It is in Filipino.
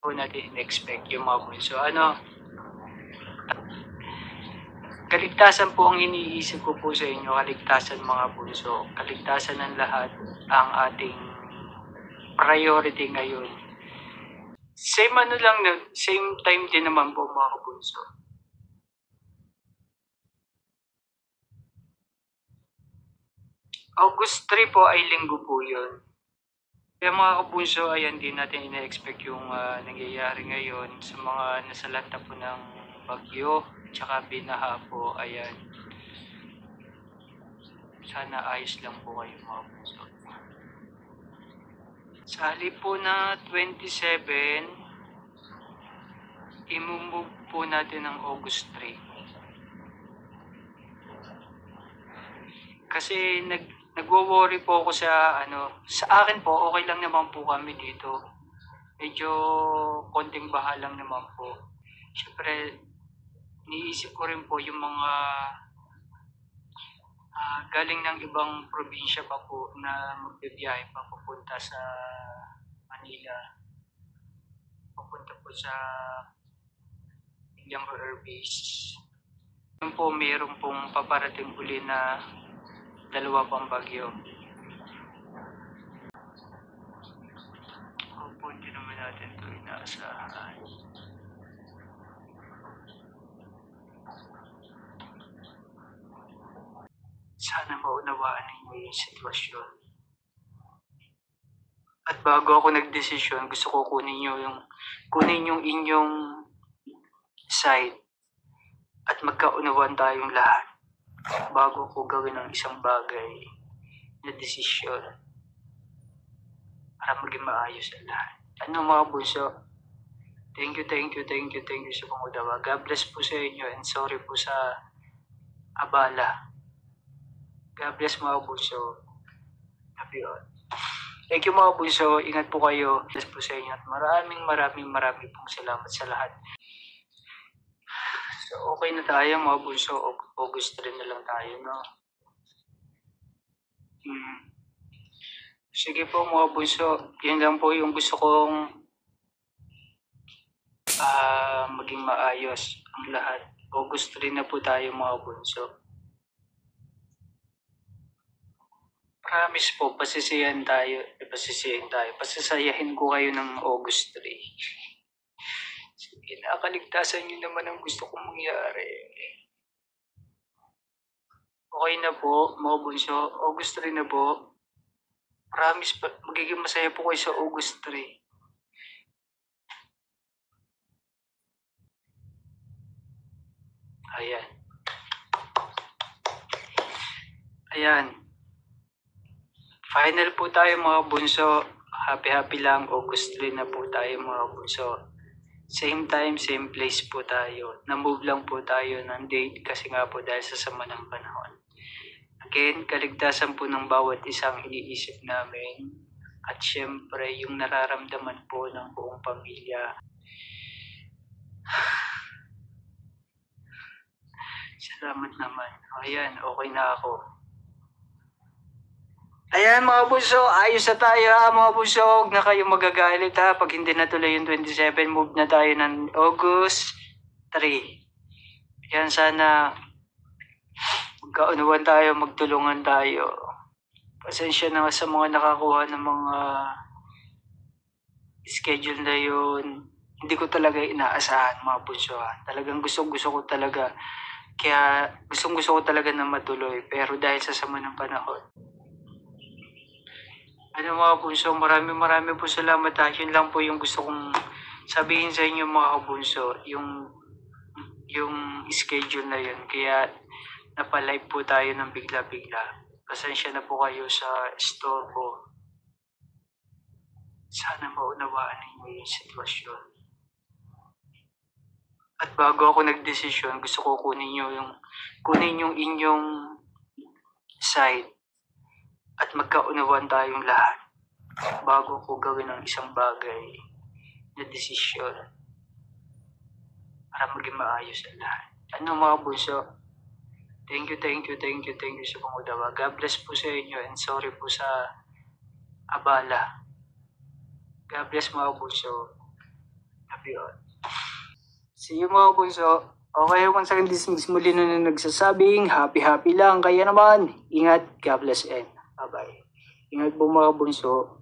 po natin in-expect yung mga bunso. Kaligtasan po ang iniisip ko po sa inyo, kaligtasan mga bunso. Kaligtasan ng lahat ang ating priority ngayon. Same time din naman po mga bunso. August 3 po ay linggo po yun. Kaya mga kabunso, ayan din natin ina-expect yung nangyayari ngayon sa mga nasalanta po ng bagyo, tsaka binaha po, ayan. Sana ayos lang po kayo mga kabunso. Sa halip po na 27, imumove po natin ng August 3. Kasi nagwo-worry po ako sa akin po, okay lang naman po kami dito. Medyo konting baha lang naman po. Siyempre, niisip ko rin po yung mga galing ng ibang probinsya pa po na magbibiyahe pa pupunta sa Manila. Pupunta po sa Bilyang Air Base. Yun po, mayroon pong paparating uli na 2 pang bagyo. Opo, hindi naman natin ito inaasahan. Sana maunawaan ninyo yung sitwasyon. At bago ako nagdesisyon, gusto ko kunin yung inyong side at magkaunawaan tayong lahat bago ko gawin ang isang bagay na desisyon para maging maayos ang lahat. Mga bunso, thank you sa pangunawa. God bless po sa inyo and sorry po sa abala. God bless mga bunso. Love you all. Thank you mga bunso. Ingat po kayo. Bless po sa inyo at maraming pong salamat sa lahat. So, okay na tayo mga bunso. August 3 na lang tayo, no? Sige po mga bunso. Yan lang po yung gusto kong maging maayos ang lahat. August 3 na po tayo mga bunso. Promise po, pasisiyahin tayo. Pasisayahin ko kayo ng August 3. Sige, nakaligtasan nyo naman ang gusto kong mangyari. Okay na po, mga bunso. August 3 na po. Promise, magiging masaya po kayo sa August 3. Ayan. Final po tayo mga bunso. Happy lang. August 3 na po tayo mga bunso. Same time, same place po tayo. Na-move lang po tayo ng date kasi nga po dahil sa sama ng panahon. Again, kaligtasan po ng bawat isang iniisip namin. At syempre, yung nararamdaman po ng buong pamilya. Salamat naman. Ayan, okay na ako. Ayan mga bunso, ayos na tayo mga bunso. Huwag na kayo magagalit pag hindi natuloy yung 27, move na tayo ng August 3. Ayan, sana magkaunawan tayo, magtulungan tayo. Pasensya na sa mga nakakuha ng mga schedule na yun. Hindi ko talaga inaasahan mga bunso. Talagang gusto ko talaga. Kaya gusto ko talaga na matuloy. Pero dahil sa sama ng panahon. Mga bunso, marami po salamat Yun lang po yung gusto kong sabihin sa inyo mga kabunso. Yung schedule na yun. Kaya napalive po tayo ng bigla-bigla. Pasensya na po kayo sa istorbo. Sana maunawaan ninyo yung sitwasyon. At bago ako nagdesisyon, gusto ko kunin yung inyong side at magkaunawaan tayong lahat bago ko gawin ang isang bagay na desisyon para maging maayos ang lahat. Mga bunso, thank you sa pangunawa. God bless po sa inyo and sorry po sa abala. God bless mga bunso. yun. See you mga bunso. Okay, once again, this is muli na nagsasabing happy lang. Kaya naman, ingat, God bless and bye-bye. Ingat po mga bunso.